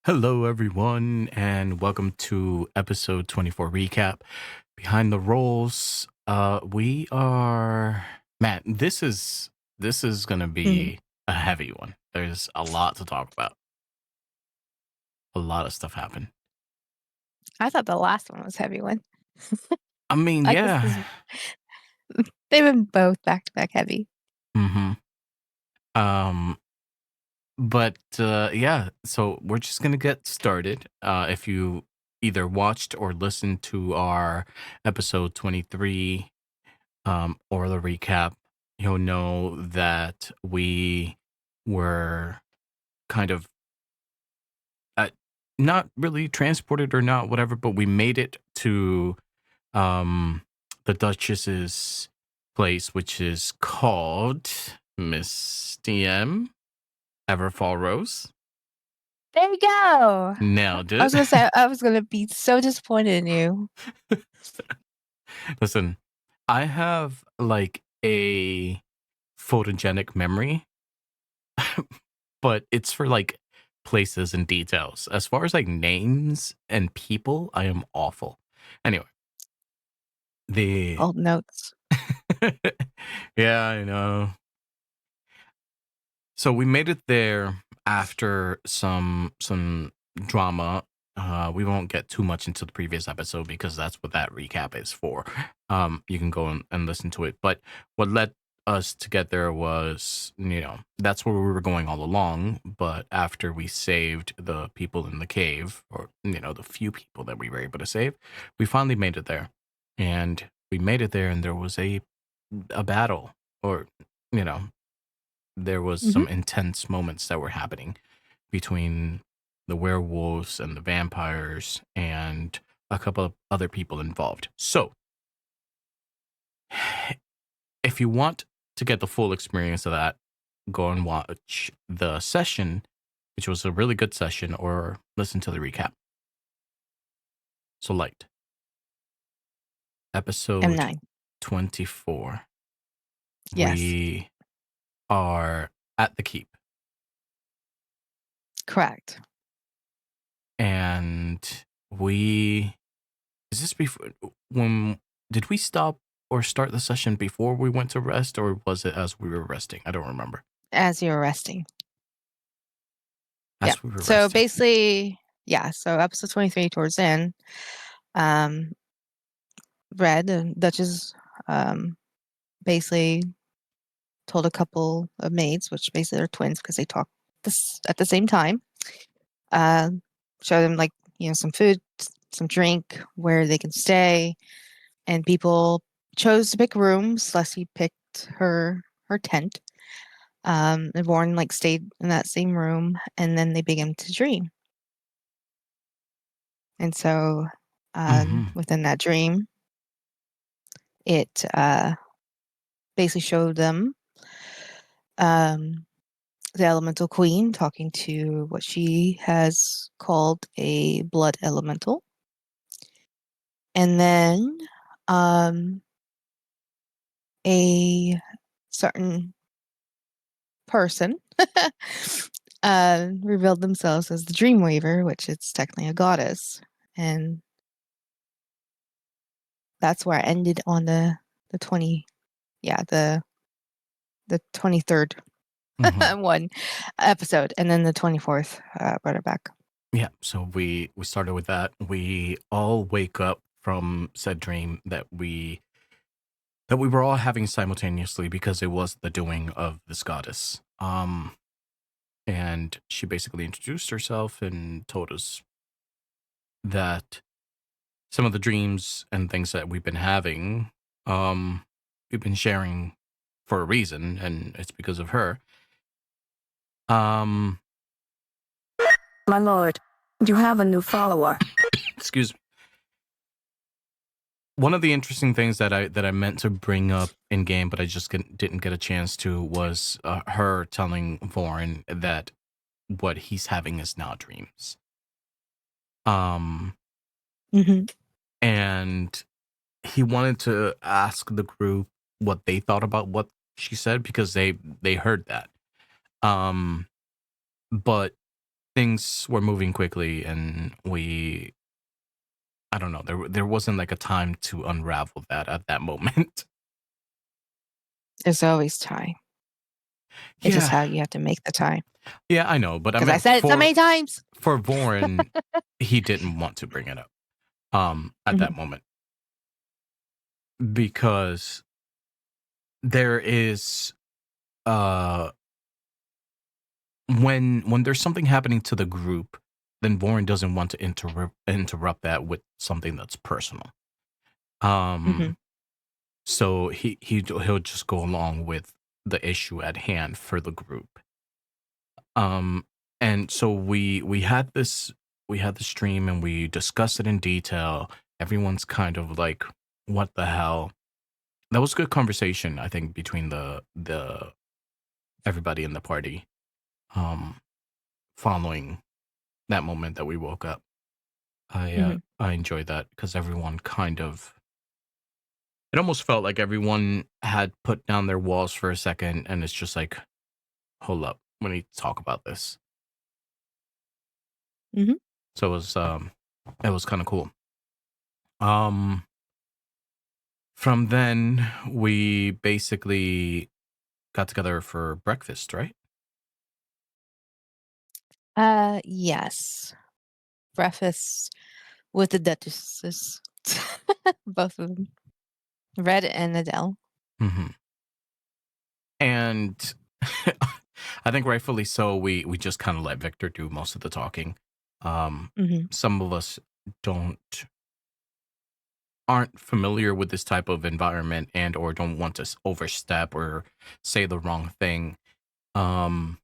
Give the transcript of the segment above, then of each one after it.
Hello, everyone, and welcome to episode 24 recap. Behind the rolls, we are man. This is gonna Mhm. be a heavy one. There's a lot to talk about. A lot of stuff happened. I thought the last one was heavy one. I mean, I guess yeah. this they've been both back to back heavy. Mm-hmm. Um, but yeah. So we're just gonna get started. If you either watched or listened to our episode 23 or the recap, you'll know that we were kind of uh, not really transported or not, whatever, but we made it to um, the Duchess's place, which is called Miss DM Everfall Rose. There you go. Nailed I it. was gonna say I was gonna be so disappointed in you. Listen, I have like a photogenic memory, but it's for like places and details. As far as like names and people, I am awful. Anyway, the Old notes. yeah, I know. So we made it there after some drama. We won't get too much into the previous episode because that's what that recap is for. You can go and listen to it. But what led us to get there was, that's where we were going all along. But after we saved the people in the cave, or the few people that we were able to save, we finally made it there. And we made it there, and there was a battle, or you know there was Mhm. some intense moments that were happening between the werewolves and the vampires and a couple of other people involved. So, if you want to get the full experience of that, go and watch the session, which was a really good session, or listen to the recap. So, Light, episode M9. 24. Yes. We are at the keep, Correct. and we is this before when did we stop or start the session before we went to rest, or was it as we were resting? I don't remember. As you're resting. Yep. As we were So resting. basically, yeah, so episode 23 towards the end, um, Red and Duchess basically told a couple of maids, which basically are twins because they talk this at the same time, uh, show them like, some food, some drink, where they can stay, and people chose to pick rooms. Leslie picked her tent. And Warren like stayed in that same room, and then they began to dream. And so, Mm-hmm. within that dream, it basically showed them um, the elemental queen talking to what she has called a blood elemental, and then um, a certain person revealed themselves as the Dreamweaver, which is technically a goddess, and that's where I ended on the 20, yeah, the 23rd Mm-hmm. one episode, and then the 24th brought it back. Yeah. So we started with that. We all wake up from said dream that we were all having simultaneously because it was the doing of this goddess. And she basically introduced herself and told us that some of the dreams and things that we've been having, we've been sharing for a reason, and it's because of her. Um, My lord, you have a new follower. excuse me. One of the interesting things that I meant to bring up in game, but I just didn't get a chance to, was her telling Vorin that what he's having is not dreams. Mm-hmm. And he wanted to ask the group what they thought about what she said because they heard that. But things were moving quickly, and I don't know, there wasn't like a time to unravel that at that moment. There's always time. It's just Yeah, how you have to make the time. yeah, I know, but I Because I meant said it so many times. for Voren, he didn't want to bring it up at that Mhm. moment because there is uh when there's something happening to the group, then Voren doesn't want to interrupt that with something that's personal. Mhm. So he'll just go along with the issue at hand for the group. Um, and so we had the stream and we discussed it in detail. Everyone's kind of like, what the hell? That was a good conversation, I think, between the everybody in the party. Um, following that moment that we woke up, Mhm. I enjoyed that because everyone kind of, it almost felt like everyone had put down their walls for a second, and it's just like, hold up, we need to talk about this. Mhm. So it was kind of cool. Um, from then we basically got together for breakfast, right? Yes. Breakfast with the Duchesses. Both of them. Red and Adele. Hmm. And I think rightfully so, we just kind of let Victor do most of the talking. Mhm. Some of us don't aren't familiar with this type of environment and or don't want to overstep or say the wrong thing. Um,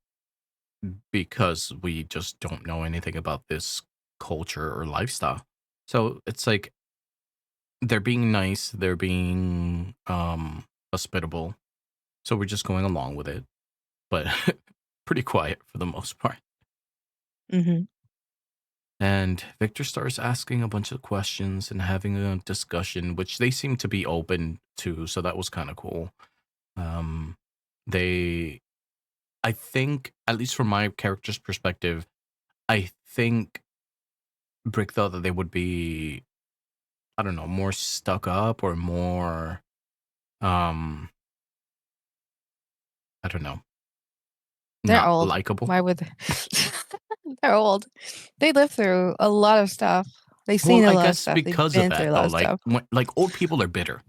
because we just don't know anything about this culture or lifestyle. So it's like they're being nice, they're being hospitable. So we're just going along with it, but pretty quiet for the most part. Mhm. And Victor starts asking a bunch of questions and having a discussion, which they seem to be open to. So that was kind of cool. Um, they, I think, at least from my character's perspective, I think Brick thought that they would be, I don't know, more stuck up or more, um, I don't know, They're not old. likable. Why would they? They're old. They lived through a lot of stuff. They've Well, seen a I lot of guess stuff. They've because of been through that a lot though, of stuff. like old people are bitter.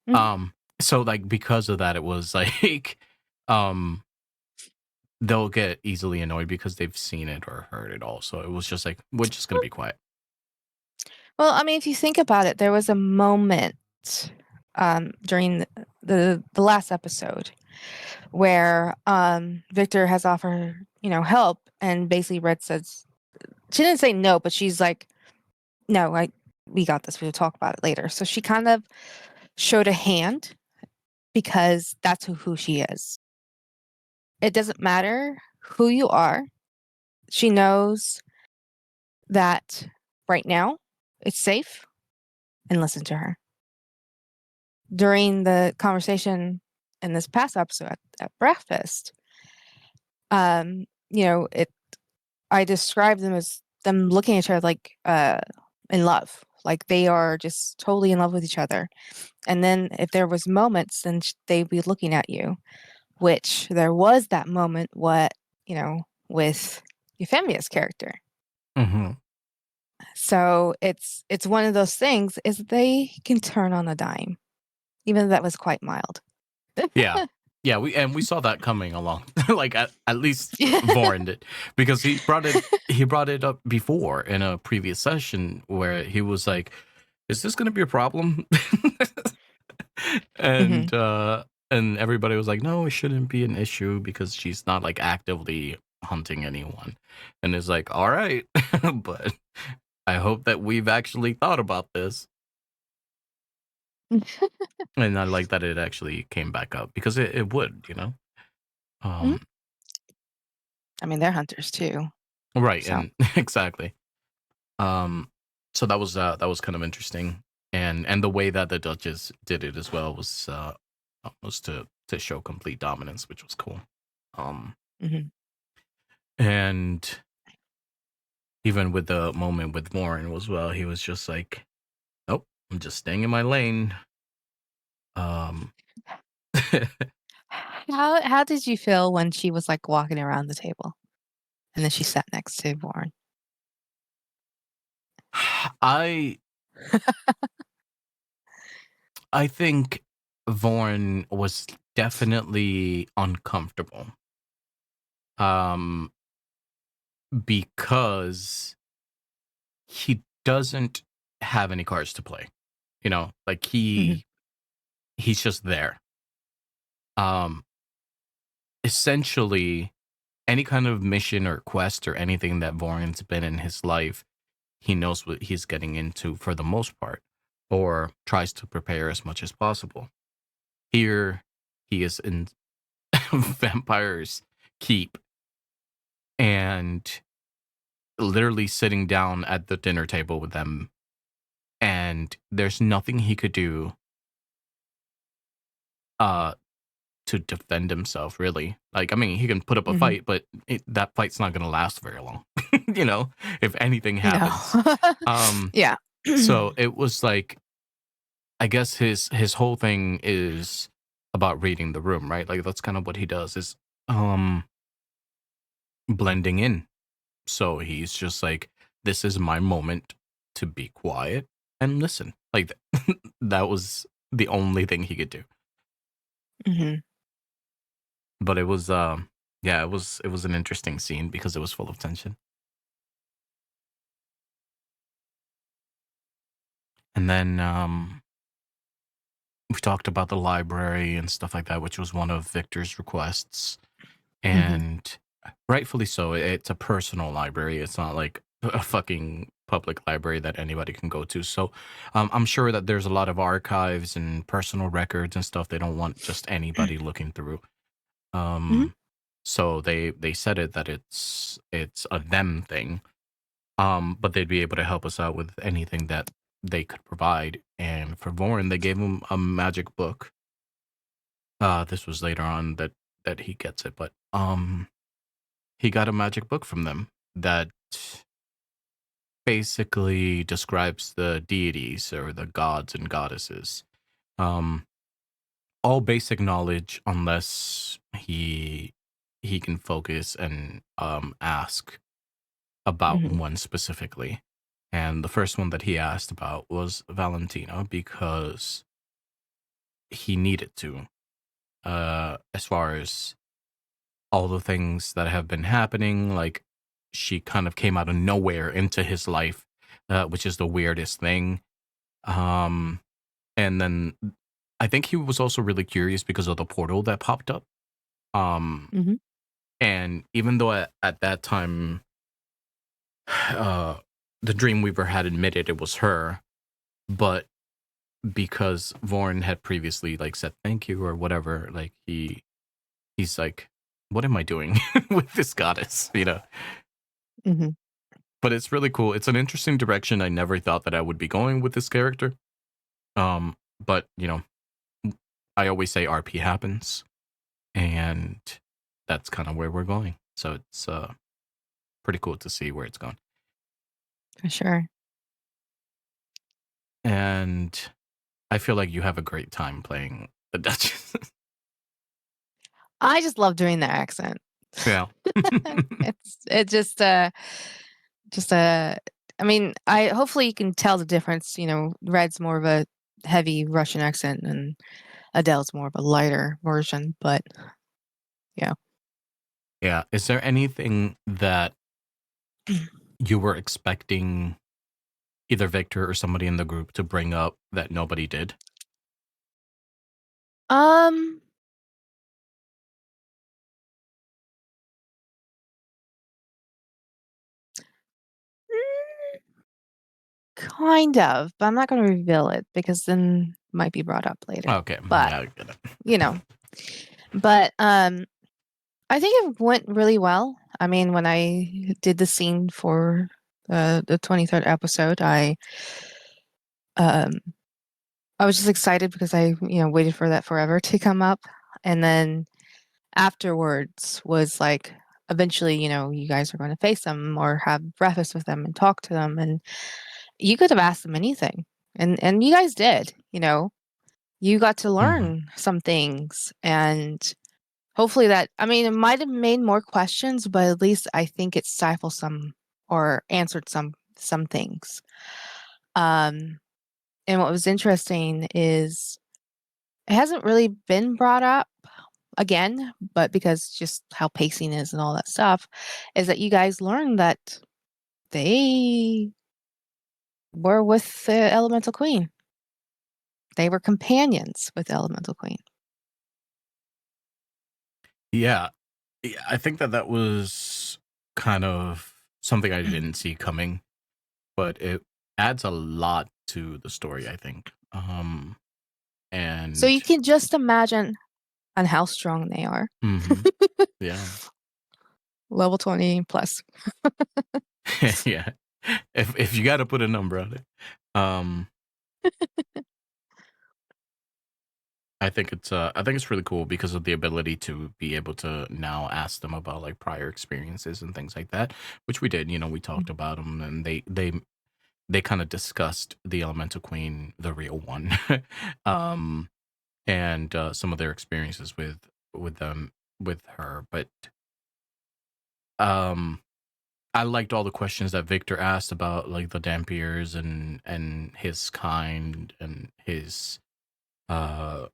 Mhm. So like because of that, it was like, um, they'll get easily annoyed because they've seen it or heard it all. So it was just like, we're just gonna be quiet. Well, I mean, if you think about it, there was a moment during the last episode where Victor has offered, help, and basically Red says she didn't say no, but she's like, "No, we got this. We'll talk about it later." So she kind of showed a hand because that's who she is. It doesn't matter who you are. She knows that right now it's safe, and listen to her. During the conversation in this past episode at breakfast, it I described them as them looking at each other like in love. Like they are just totally in love with each other. And then if there was moments, then they'd be looking at you, which there was that moment, with Euphemia's character. Hmm. So it's one of those things is they can turn on a dime, even though that was quite mild. Yeah. Yeah, we saw that coming along. Like at least Voren did. Because he brought it up before in a previous session where he was like, is this gonna be a problem? Hmm. And everybody was like, no, it shouldn't be an issue because she's not like actively hunting anyone. And it's like, all right, but I hope that we've actually thought about this. And I like that it actually came back up because it would, you know? Um, I mean, they're hunters too. right, So and exactly. Um, so that was kind of interesting. And the way that the Duchess did it as well was to show complete dominance, which was cool. Um mhm. and Even with the moment with Warren as well, he was just like, "Nope, I'm just staying in my lane." Um, How did you feel when she was like walking around the table and then she sat next to Warren? I I think Vaughn was definitely uncomfortable. Um, because he doesn't have any cards to play. You know, like Mhm, he's just there. Um, Essentially, any kind of mission or quest or anything that Vaughn has been in his life, he knows what he's getting into for the most part, or tries to prepare as much as possible. Here, he is in Vampire's Keep and literally sitting down at the dinner table with them, and there's nothing he could do uh to defend himself, really. Like, I mean, he can put up a mhm. fight, but that fight's not going to last very long. You know, if anything No. happens. Um Yeah. so it was like, I guess his whole thing is about reading the room, right? Like that's kind of what he does, is um blending in. So he's just like, this is my moment to be quiet and listen. Like that was the only thing he could do. Mhm, But it was yeah, it was an interesting scene because it was full of tension. And then we talked about the library and stuff like that, which was one of Victor's requests. mhm, And rightfully so. It's a personal library. It's not like a fucking public library that anybody can go to. So I'm sure that there's a lot of archives and personal records and stuff they don't want just anybody looking through. mhm, Um, so they said it that it's a them thing. But they'd be able to help us out with anything that they could provide. And for Vorin, they gave him a magic book. This was later on that he gets it, but he got a magic book from them that basically describes the deities or the gods and goddesses. Um, all basic knowledge, unless he can focus and ask about mhm, one specifically. And the first one that he asked about was Valentina because he needed to. As far as all the things that have been happening, like she kind of came out of nowhere into his life, which is the weirdest thing. Um, and then I think he was also really curious because of the portal that popped up. Um, mhm, and even though at that time, uh, the Dreamweaver had admitted it was her, but because Vorn had previously like said thank you or whatever, like he's like, what am I doing with this goddess? You know. mhm. But it's really cool. It's an interesting direction. I never thought that I would be going with this character. But you know, I always say RP happens, and that's kind of where we're going. So it's pretty cool to see where it's going. For sure. And I feel like you have a great time playing the Duchess. I just love doing the accent. Yeah. It just I mean, I hopefully you can tell the difference, Red's more of a heavy Russian accent and Adele's more of a lighter version, but yeah. Yeah. Is there anything that you were expecting either Victor or somebody in the group to bring up that nobody did? Um Kind of, but I'm not gonna reveal it because then it might be brought up later. Okay. But, Yeah, I get it. you know, but, I think it went really well. I mean, when I did the scene for, the 23rd episode, um, I was just excited because I, waited for that forever to come up, and then afterwards was like, eventually, you guys are going to face them or have breakfast with them and talk to them, and you could have asked them anything, and you guys did. You got to Mhm. learn some things, and hopefully that, I mean, it might have made more questions, but at least I think it stifled some or answered some things. And what was interesting is it hasn't really been brought up again, but because just how pacing is and all that stuff, is that you guys learned that they were with the Elemental Queen. They were companions with the Elemental Queen. Yeah. Yeah, I think that was kind of something I didn't see coming, but it adds a lot to the story, I think. So you And can just imagine on how strong they are. mhm. Yeah. Level 20 plus. Yeah. If you got to put a number on it. Um I think it's really cool because of the ability to be able to now ask them about like prior experiences and things like that, which we did. We talked about them, and they kind of discussed the Elemental Queen, the real one, um, and some of their experiences with them with her. But um, I liked all the questions that Victor asked about like the Dampiers and his kind and his uh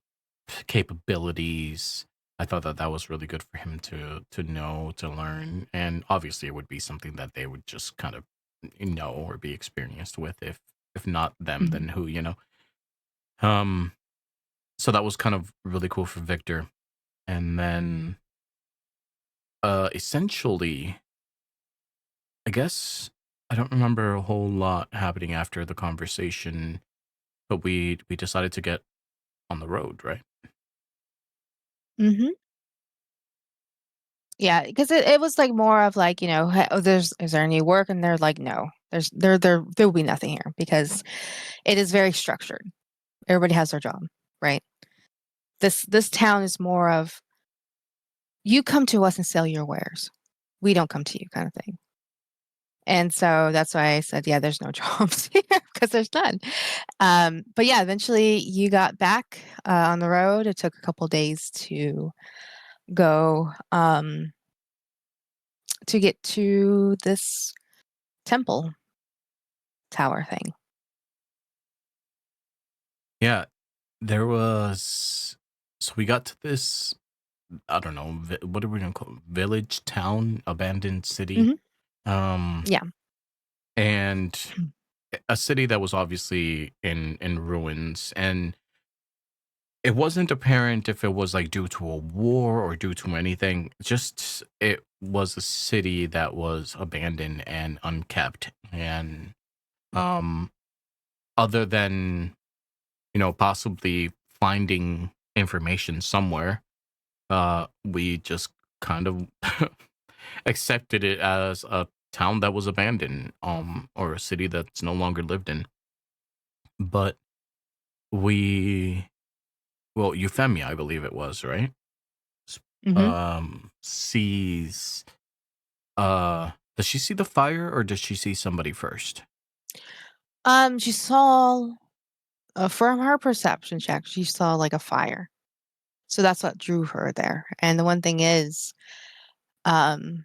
capabilities. I thought that was really good for him to know, to learn, and obviously it would be something that they would just kind of know or be experienced with. If not them, Mhm. then who? Um, so that was kind of really cool for Victor, and then essentially, I guess I don't remember a whole lot happening after the conversation, but we decided to get on the road, right? Mhm. Yeah, because it was like more of like, "Hey, oh, is there any work?" And they're like, "No, there will be nothing here," because it is very structured. Everybody has their job, right? This town is more of, you come to us and sell your wares. We don't come to you, kind of thing. And so that's why I said, yeah, there's no jobs here because there's none. But yeah, eventually you got back on the road. It took a couple days to go to get to this temple tower thing. Yeah, there was. So we got to this. I don't know. What are we gonna call it? Village, town, abandoned city? Hmm. Um, Yeah. and a city that was obviously in ruins, and it wasn't apparent if it was like due to a war or due to anything. Just it was a city that was abandoned and unkept, and um, other than possibly finding information somewhere, we just kind of accepted it as a town that was abandoned, or a city that's no longer lived in. But we, well, Euphemia, I believe it was, right? S- Hmm. Sees, does she see the fire or does she see somebody first? She saw, from her perception check, she saw like a fire. So that's what drew her there. And the one thing is, um,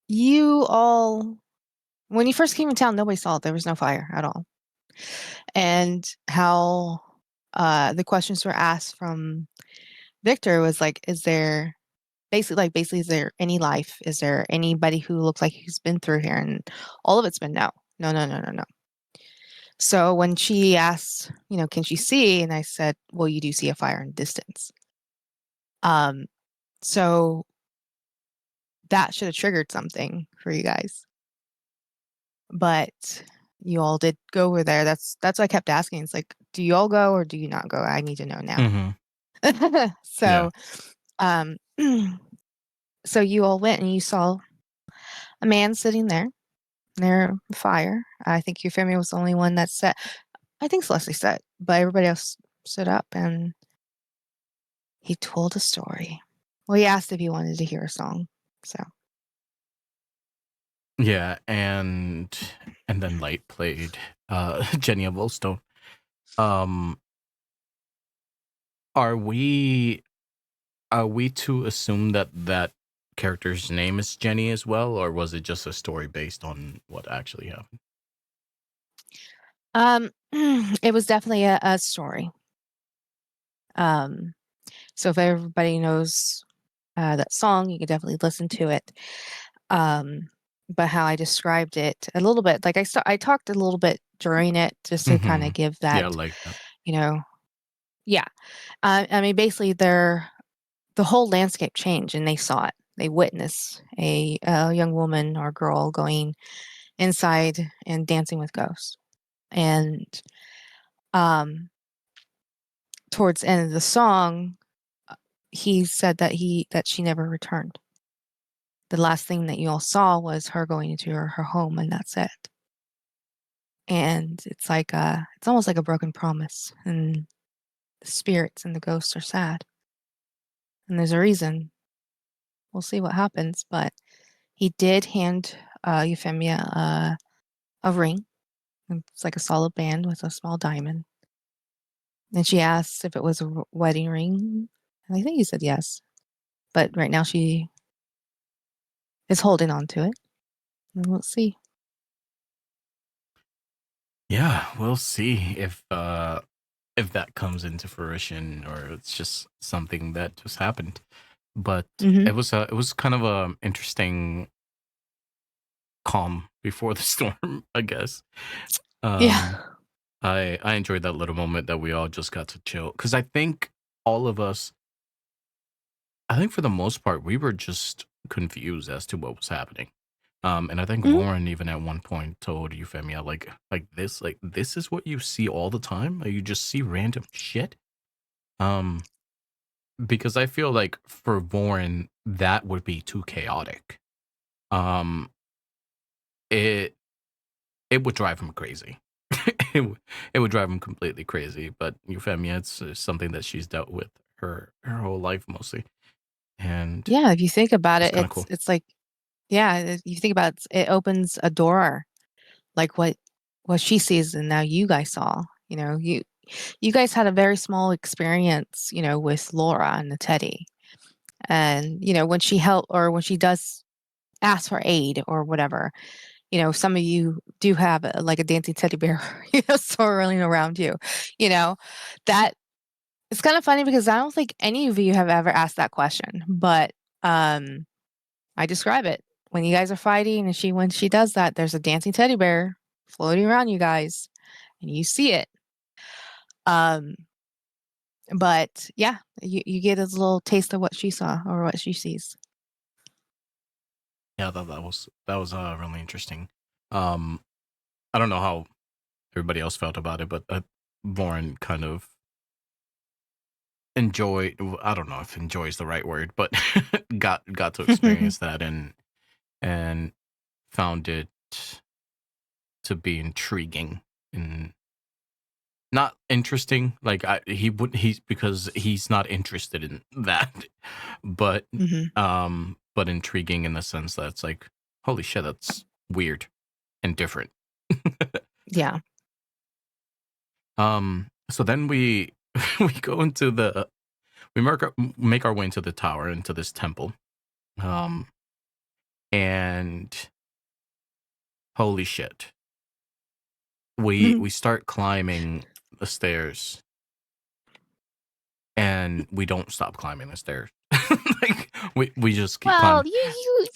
you all, when you first came in town, nobody saw it. There was no fire at all. And how the questions were asked from Victor was like, is there basically, is there any life? Is there anybody who looks like he's been through here? And all of it's been no. No, no, no, no, no. So when she asked, can she see? And I said, well, you do see a fire in the distance. Um, so that should have triggered something for you guys. But you all did go over there. That's why I kept asking. It's like, do you all go or do you not go? I need to know now. Mm-hmm. Yeah. So, um, so you all went and you saw a man sitting there near a fire. I think Euphemia was the only one that sat. I think Celeste sat, but everybody else stood up, and He told a story. Well, he asked if he wanted to hear a song. So Yeah, and then Light played Jenny of Wollstone. Um, are we to assume that that character's name is Jenny as well, or was it just a story based on what actually happened? it was definitely a story. So if everybody knows that song, you could definitely listen to it. But how I described it a little bit, like I talked a little bit during it just to kind Mm-hmm. of give Yeah, I that, like that. you know, yeah. I mean, basically, the whole landscape changed, and they saw it. They witnessed a young woman or girl going inside and dancing with ghosts, and um, towards the end of the song, he said that she never returned. The last thing that you all saw was her going into her home, and that's it. And it's like it's almost like a broken promise, and the spirits and the ghosts are sad. And there's a reason. We'll see what happens, but he did hand Euphemia a ring. It's like a solid band with a small diamond. And she asked if it was a wedding ring, and I think he said yes. But right now she is holding on to it, and we'll see. Yeah, we'll see if that comes into fruition or it's just something that just happened. But Mhm. it was kind of a interesting calm before the storm, I guess. Um, Yeah. I enjoyed that little moment that we all just got to chill because I think all of us, I think for the most part, we were just confused as to what was happening. And I think Mhm. Lauren even at one point told Euphemia like this is what you see all the time. Like, you just see random shit. Um, because I feel like for Lauren that would be too chaotic. Um, it it would drive him crazy. It would drive him completely crazy. But Euphemia, it's something that she's dealt with her whole life mostly, and Yeah, if you think about it's it, kind of cool. it's like yeah, you think about it, it opens a door like what she sees and now you guys saw. You guys had a very small experience, with Laura and the teddy. And, when she help or when she does ask for aid or whatever, some of you do have like a dancing teddy bear, swirling around you. You know, that it's kind of funny because I don't think any of you have ever asked that question, but um I describe it. When you guys are fighting and when she does that, there's a dancing teddy bear floating around you guys and you see it. Um but yeah, you get a little taste of what she saw or what she sees. Yeah, that was really interesting. Um, I don't know how everybody else felt about it, but Lauren kind of enjoy. I don't know if enjoy is the right word, but got to experience that and found it to be intriguing and not interesting. Like he's because he's not interested in that, but Mhm. but intriguing in the sense that it's like holy shit, that's weird and different. Yeah. So then we we go into we make our way into the tower, into this temple. Um, and holy shit, Mhm. we start climbing the stairs, and we don't stop climbing the stairs. Like we just keep Well, climbing. you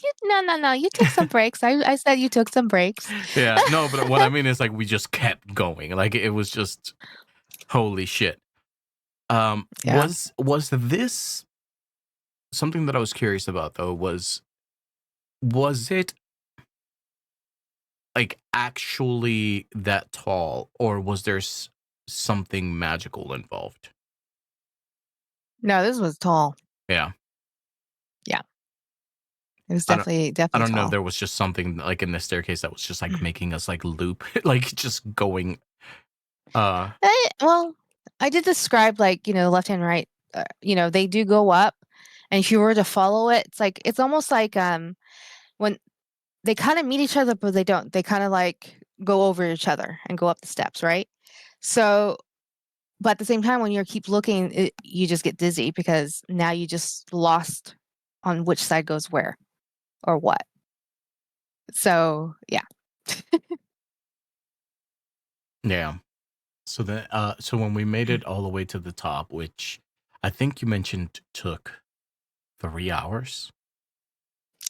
no, you took some breaks. I said you took some breaks. Yeah, no, but what I mean is like we just kept going. Like it was just holy shit. Yeah. Was this something that I was curious about though? Was it like actually that tall, or was there something magical involved? No, this was tall. Yeah, Yeah. It was I don't. I definitely don't know if tall. there was just something like in the staircase that was just like making us like loop, like just going. Uh, Well, I did describe like, left hand, right. they do go up, and if you were to follow it, it's almost like when they kind of meet each other, but they don't. They kind of like go over each other and go up the steps, right? So, but at the same time, when you keep looking, you just get dizzy because now you just lost on which side goes where or what. So, yeah. Yeah. So so when we made it all the way to the top, which I think you mentioned took 3 hours.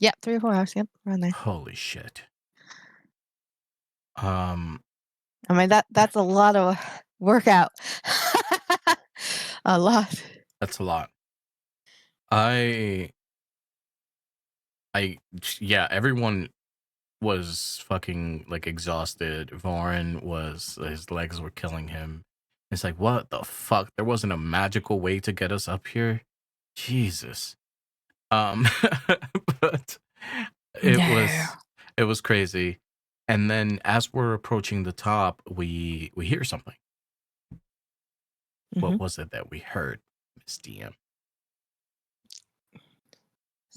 Yep, 3 or 4 hours. Yep, around there. Holy shit. I mean that's a lot of workout. A lot. That's a lot. Yeah, everyone was fucking like exhausted. Varn his legs were killing him. It's like, what the fuck? There wasn't a magical way to get us up here. Jesus. But it No. was crazy. And then as we're approaching the top, we hear something. What was it that we heard, Miss DM?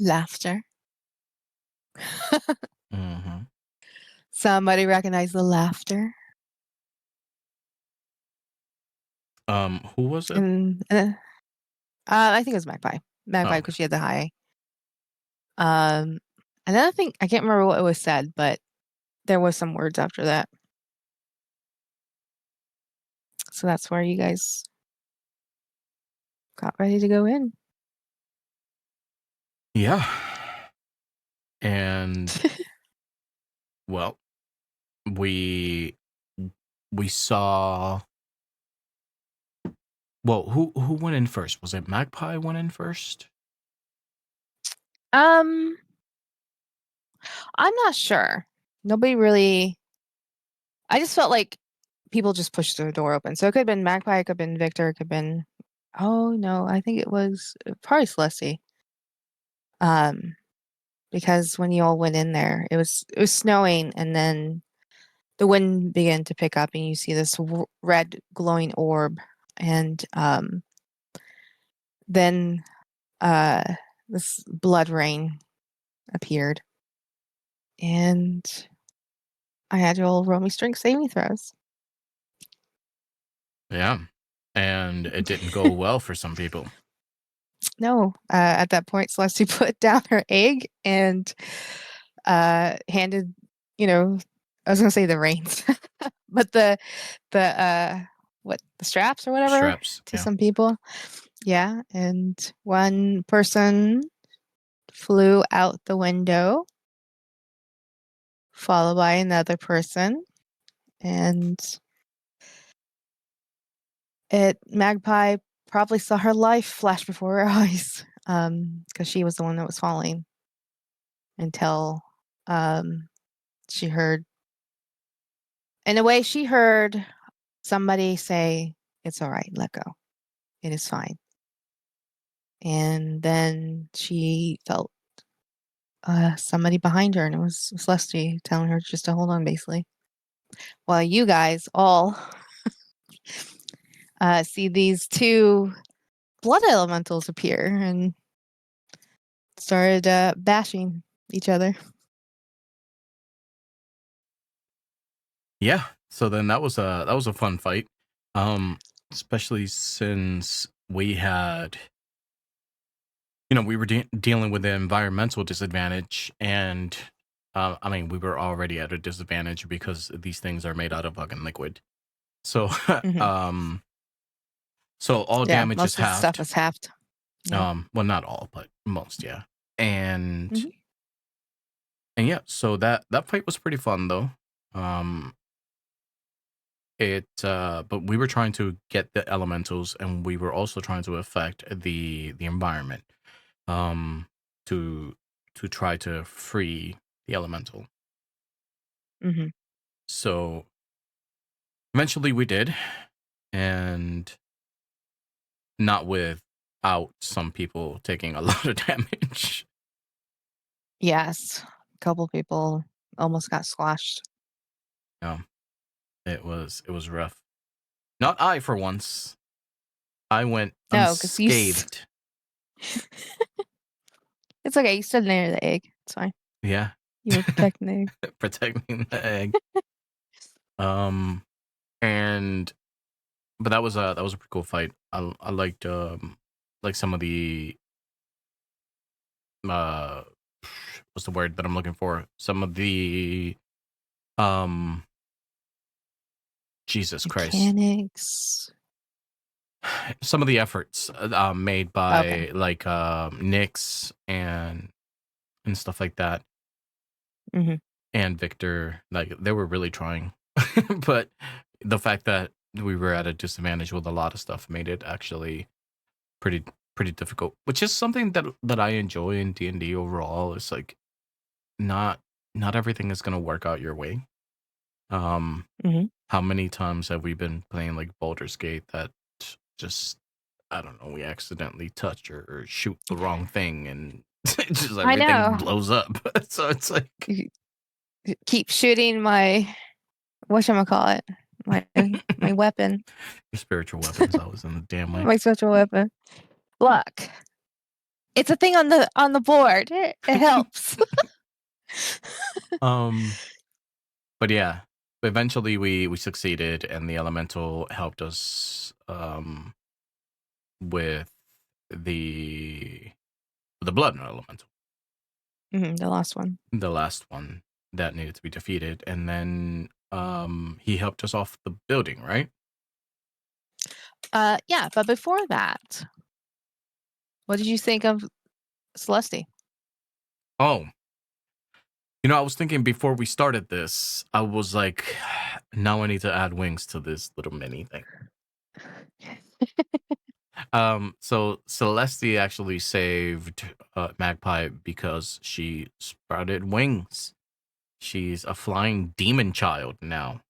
Laughter. Mm-hmm. Somebody recognize the laughter. Who was it? And I think it was Magpie. Magpie, Oh. because she had the high. And then I think I can't remember what it was said, but there was some words after that. So that's where you guys got ready to go in. Yeah. And well, we saw. Well, who went in first? Was it Magpie went in first? I'm not sure. Nobody really. I just felt like people just pushed the door open. So it could have been Magpie, it could have been Victor, it could have been. Oh no, I think it was probably Celestia. Because when you all went in there, it was snowing, and then the wind began to pick up, and you see this red glowing orb, and then this blood rain appeared, and I had to roll me strength saving throws. Yeah. And it didn't go well for some people. No, at that point, Celestia put down her egg and handed, I was gonna say the reins, but the straps or whatever Straps. to Yeah. some people. Yeah, and one person flew out the window, followed by another person, and Magpie probably saw her life flash before her eyes, because she was the one that was falling until she heard. In a way, she heard somebody say, "It's all right, let go. It is fine." And then she felt somebody behind her, and it was Celestia telling her just to hold on, basically. While you guys all see these two blood elementals appear and started bashing each other. Yeah. So then that was a fun fight. Especially since we had, we were dealing with the environmental disadvantage, and I mean, we were already at a disadvantage because these things are made out of fucking liquid. So so all damage is most of the stuff halved. is halved. Yeah. Well, not all, but most, yeah. And Mhm. and yeah, so that fight was pretty fun though. But we were trying to get the elementals, and we were also trying to affect the environment, to try to free the elemental. Mhm. So eventually we did, and not without some people taking a lot of damage. Yes, a couple people almost got squashed. It was rough. Not I for once. I went No, because you. unscathed. It's okay. You stood near the egg. It's fine. Yeah, You were protecting the egg. protecting the egg. And but that was a pretty cool fight. I liked like some of the uh what's the word that I'm looking for? Some of the um Jesus Christ. Mechanics. Some of the efforts made Okay. by like Nyx and stuff like that, hmm and Victor, like they were really trying. But the fact that we were at a disadvantage with a lot of stuff made it actually pretty difficult, which is something that I enjoy in D&D overall. It's like not everything is going to work out your way. hmm How many times have we been playing like Baldur's Gate that just, I don't know, we accidentally touch or shoot the wrong thing and just I everything know. blows up. So it's like You keep shooting my whatchamacallit, my weapon, your spiritual weapons always in the damn way. my special weapon. Look, it's a thing on the board. It helps. But yeah, eventually we succeeded, and the elemental helped us with the blood elemental, The last one. the last one that needed to be defeated, and then he helped us off the building, right? Yeah, but before that, what did you think of Celeste? Oh, I was thinking before we started this, I was like, now I need to add wings to this little mini thing. So Celeste actually saved Magpie because she sprouted wings. She's a flying demon child now.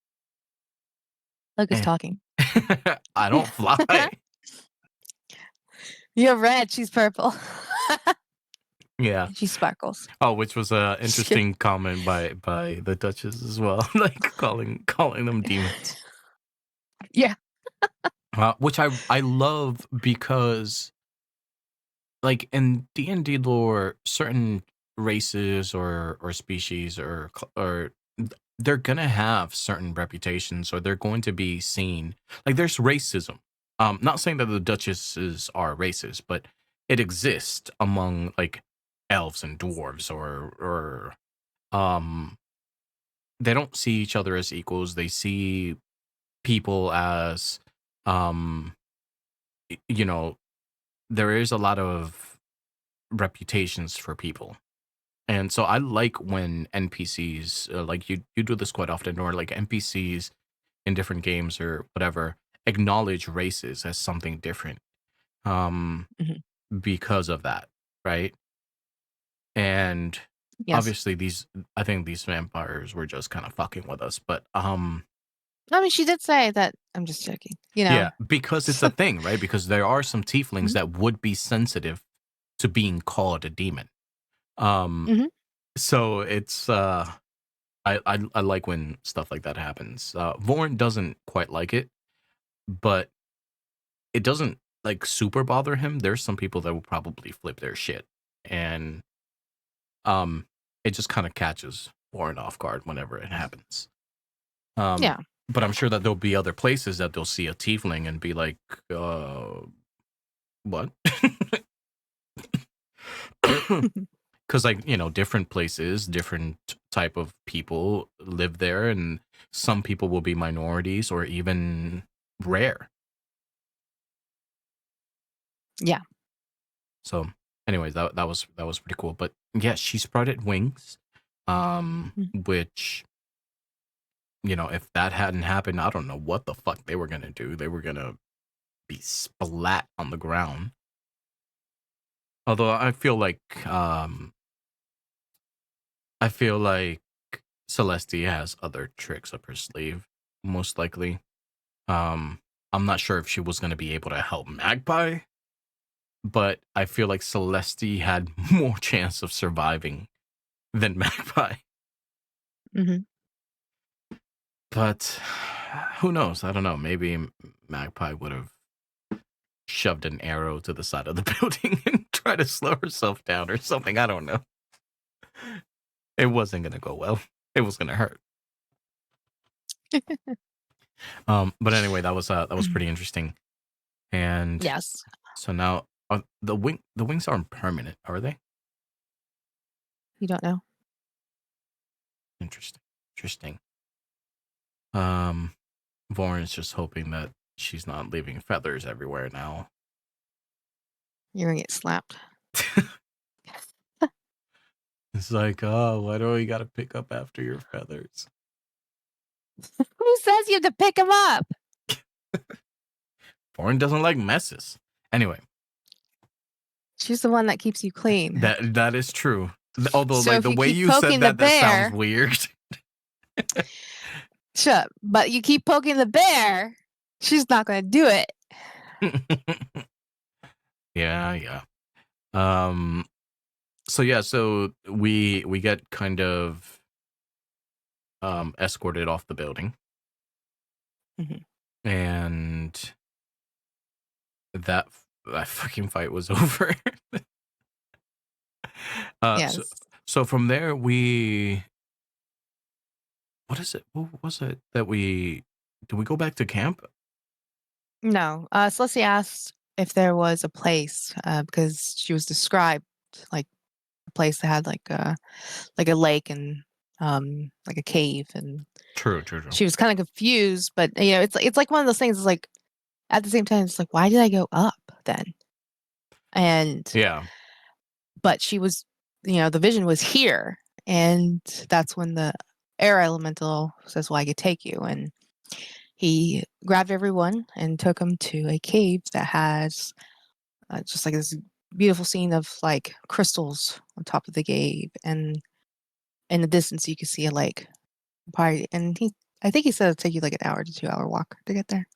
Look, it's Eh. talking. I don't fly. You're red. She's purple. Yeah. She sparkles. Oh, which was a interesting comment by the Duchess as well, like calling them demons. Yeah. Which I love because, like, in D&D lore, certain races or species or they're gonna have certain reputations, or they're going to be seen. Like, there's racism. Not saying that the Duchesses are racist, but it exists among like elves and dwarves, or they don't see each other as equals. They see people as you know, there is a lot of reputations for people. And so I like when NPCs, like you do this quite often, or like NPCs in different games or whatever, acknowledge races as something different, um, Mhm. because of that, right? And Yes. obviously I think these vampires were just kind of fucking with us, but I mean, she did say that. I'm just joking. yeah, because it's a thing, right? Because there are some tieflings Mhm. that would be sensitive to being called a demon. Mhm. So it's I like when stuff like that happens. Vorn doesn't quite like it, but it doesn't like super bother him. There's some people that will probably flip their shit, and um, it just kind of catches Vorn off guard whenever it happens. Yeah. But I'm sure that there'll be other places that they'll see a tiefling and be like, what? Because, like, different places, different type of people live there, and some people will be minorities or even rare. Yeah. So anyways, that was pretty cool. But yeah, she sprouted wings, which, if that hadn't happened, I don't know what the fuck they were gonna do. They were gonna be splat on the ground. Although I feel like Celeste has other tricks up her sleeve, most likely. I'm not sure if she was gonna be able to help Magpie, but I feel like Celeste had more chance of surviving than Magpie. hmm But who knows? I don't know. Maybe Magpie would have shoved an arrow to the side of the building and tried to slow herself down or something. I don't know. It wasn't gonna go well. It was gonna hurt. But anyway, that was pretty interesting. And Yes. so now the wings aren't permanent, are they? You don't know? Interesting. Voren's just hoping that she's not leaving feathers everywhere now. You're gonna get slapped. It's like, oh, why do we gotta pick up after your feathers? Who says you have to pick them up? Voren doesn't like messes. Anyway, She's the one that keeps you clean. that is true. Although, So like if the you way keep you said poking the that, that sounds bear- weird. Shut up. But you keep poking the bear, she's not gonna do it. Yeah. So we get kind of escorted off the building. Mhm. And that fucking fight was over. Yes. So from there what is it? What was it that did we go back to camp? No. Celestia asked if there was a place, because she was described like a place that had like a lake and like a cave, and True. she was kind of confused. But it's like one of those things. It's like at the same time, it's like, why did I go up then? And Yeah. but she was, the vision was here, and that's when the air elemental says, well, I could take you. And he grabbed everyone and took them to a cave that has just like this beautiful scene of like crystals on top of the cave, and in the distance you could see a lake. Probably, and I think he said it'd take you like an hour to 2 hour walk to get there.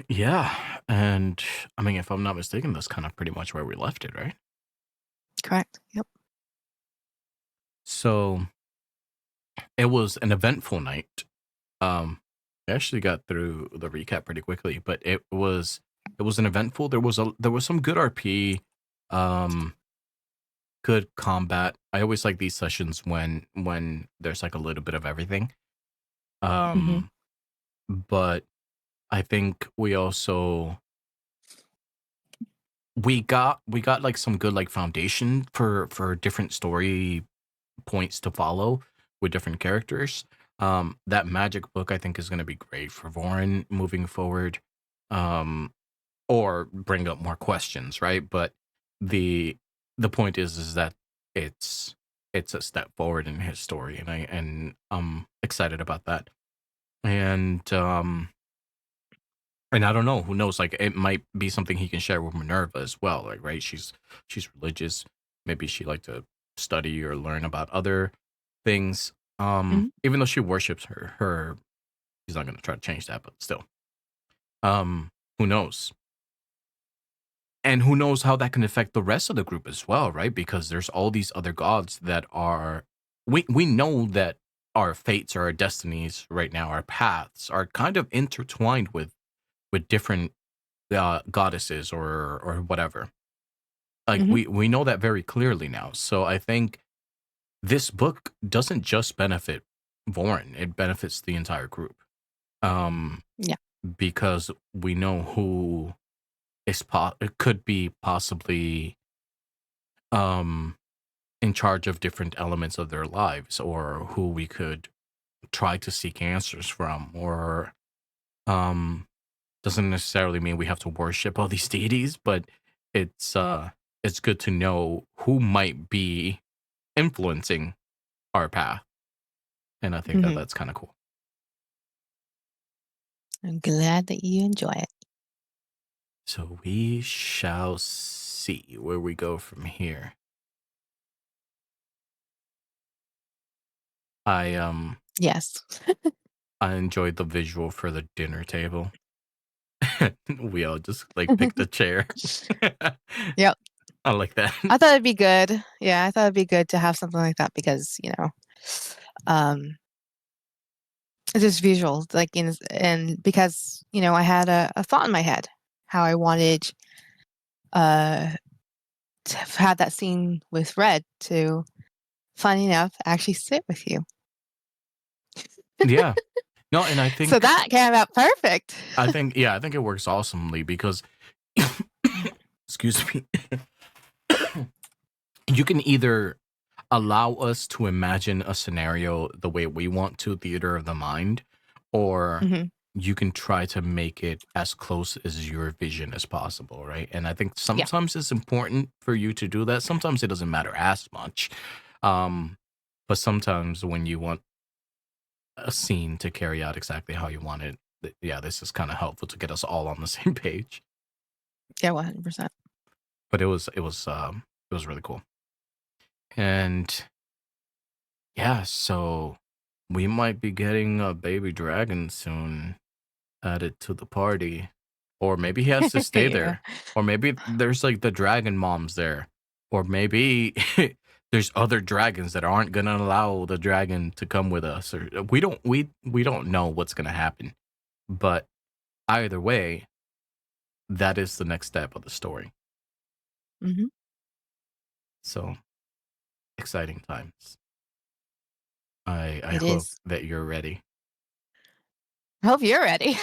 Yeah. And I mean, if I'm not mistaken, that's kind of pretty much where we left it, right? Correct. Yep. So it was an eventful night. I actually got through the recap pretty quickly, but it was an eventful. There was some good RP, good combat. I always like these sessions when there's like a little bit of everything. But I think we also we got like some good like foundation for different story points to follow with different characters. That magic book I think is going to be great for Voren moving forward, or bring up more questions, right? But the point is that it's a step forward in his story, and I'm excited about that. And I don't know, who knows? Like, it might be something he can share with Minerva as well. Like, right? She's religious. Maybe she like to study or learn about other things. Even though she worships her, he's not gonna try to change that, but still. Who knows? And who knows how that can affect the rest of the group as well, right? Because there's all these other gods that are we know that our fates or our destinies right now, our paths are kind of intertwined with different goddesses or whatever. Like we know that very clearly now. So I think this book doesn't just benefit Voren; it benefits the entire group. Yeah. Because we know who it could be possibly in charge of different elements of their lives, or who we could try to seek answers from, or doesn't necessarily mean we have to worship all these deities, but it's good to know who might be influencing our path. And I think that that's kind of cool. I'm glad that you enjoy it. So we shall see where we go from here. Yes. I enjoyed the visual for the dinner table. We all just like picked a chair. Yep. I like that. I thought it'd be good. Yeah, I thought it'd be good to have something like that because, just visuals, like and because I had a thought in my head how I wanted to have that scene with Red to, funny enough, actually sit with you. Yeah. No, and I So think that came out perfect. I think it works awesomely because excuse me. You can either allow us to imagine a scenario the way we want to, theater of the mind, or hmm you can try to make it as close as your vision as possible, right? And I think Yeah. sometimes it's important for you to do that. Sometimes it doesn't matter as much. Um, but sometimes when you want a scene to carry out exactly how you want it, yeah, this is kind of helpful to get us all on the same page. Yeah, 100%. But it was really cool. And yeah, so we might be getting a baby dragon soon added to the party. Or maybe he has to stay Yeah. there. Or maybe there's like the dragon moms there. Or maybe there's other dragons that aren't gonna allow the dragon to come with us. Or we don't know what's gonna happen. But either way, that is the next step of the story. hmm So exciting times. I It hope is. that you're ready. I hope you're ready.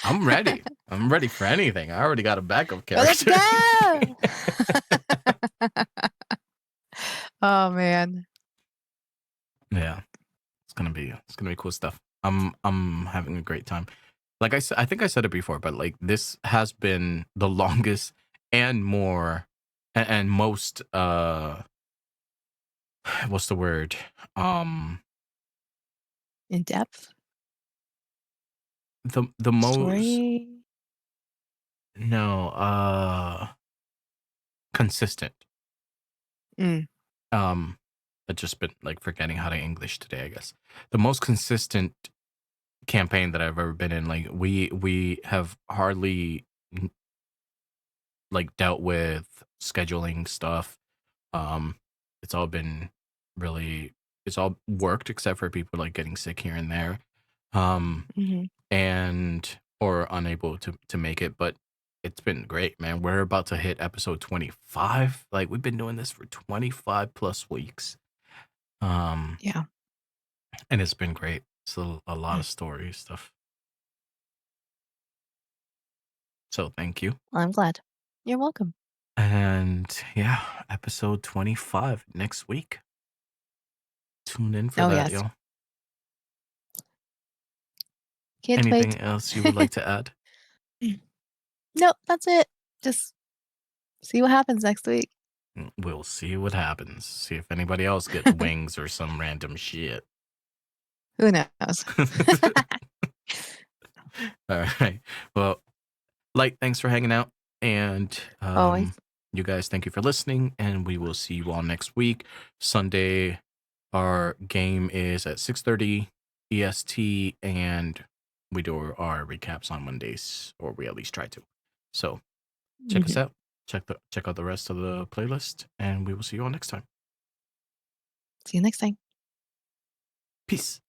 I'm ready. I'm ready for anything. I already got a backup Well, let's character. go. Oh man. Yeah, it's gonna be cool stuff. I'm having a great time. Like I said, I think I said it before, but like this has been the longest and more and most what's the word? In depth The most story. no consistent. Mm. I've just been like forgetting how to English today, I guess. The most consistent campaign that I've ever been in. Like we have hardly like dealt with scheduling stuff. Um, it's all been really it's all worked except for people like getting sick here and there. hmm And or unable to make it, but it's been great, man. We're about to hit episode 25. Like we've been doing this for 25 plus weeks. Um, Yeah. and it's been great. It's a lot Mm. of story stuff. So thank you. I'm glad. You're welcome. And yeah, episode 25 next week. Tune in for Oh that, yes. y'all. Can't wait. Anything else you would like to add? Nope, that's it. Just see what happens next week. We'll see what happens. See if anybody else gets wings or some random shit. Who knows? All right. Well, Light, thanks for hanging out. And Always. you guys, thank you for listening. And we will see you all next week. Sunday, our game is at 6:30 EST, and we do our recaps on Mondays, or we at least try to. So check us Mhm. out. Check out the rest of the playlist, and we will see you all next time. See you next time. Peace.